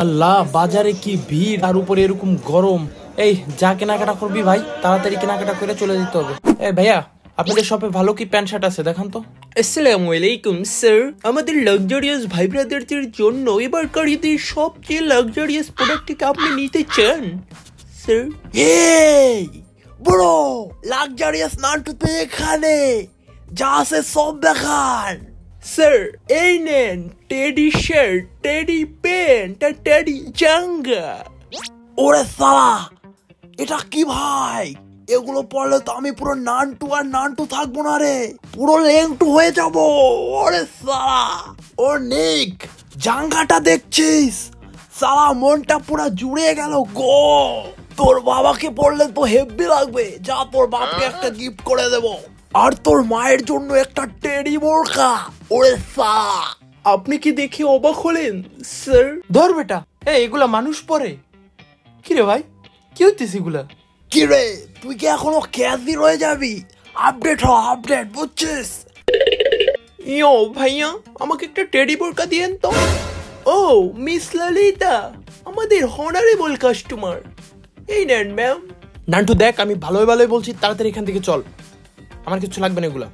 আল্লাহ, বাজারে কি ভিড়, তার উপরে এরকম গরম। এই যা কেনাকাটা করবি ভাই, তাড়াতাড়ি কেনাকাটা করে চলে যেতে হবে। এই ভাইয়া, আপনাদের শপে ভালো কি প্যান্ট শার্ট আছে দেখান তো। আসসালামু আলাইকুম স্যার, আমাদের লাক্সারিয়াস ভাই ব্রাদারদের জন্য এবারকার ঈদের সবচেয়ে লাক্সারিয়াস প্রোডাক্টটিকে আপনি নিতে চান স্যার? এই ব্রো, লাক্সারিয়াস নান্টু তো এখানে, যা আছে সব দেখান। স্যার এই নেন টেডি শার্ট, টেডি প্যান্ট আর টেডি জাঙ্গা। ওরে সালা, এটা কি ভাই? এগুলো পড়লে তো আমি পুরো নান্টু আর নান্টু থাকবো না রে, পুরো লেংটু হয়ে যাব। ওরে সালা, ও নিক, জাঙ্গাটা দেখছিস? সালা মনটা পুরো জুড়ে গেল গো। তোর বাবাকে পড়লে তো হেভি লাগবে, যা তোর বাপকে একটা গিফট করে দেব। আর তোর মায়ের জন্য একটা টেডি বোরকা। ওরে সালা, আপনি কি দেখে অবাক হলেন স্যার? ধর বেটা, এগুলা মানুষ পরে? কি রে ভাই, কি হইতেছে এগুলা? কি রে, তুই কি এখনো ক্যাশি রয়ে যাবি? আপডেট হ, আপডেট, বুঝছিস? ইয়ো ভাইয়া, আমাকে একটা টেডি বোরকা দিয়েন তো। ও মিস ললিতা, আমাদের হনারেবল কাস্টমার, এই নেন ম্যাম। নান্টু দেখ, আমি ভালোই ভালোই বলছি, তাড়াতাড়ি এখান থেকে চল, আমার কিছু লাগবে না এগুলা।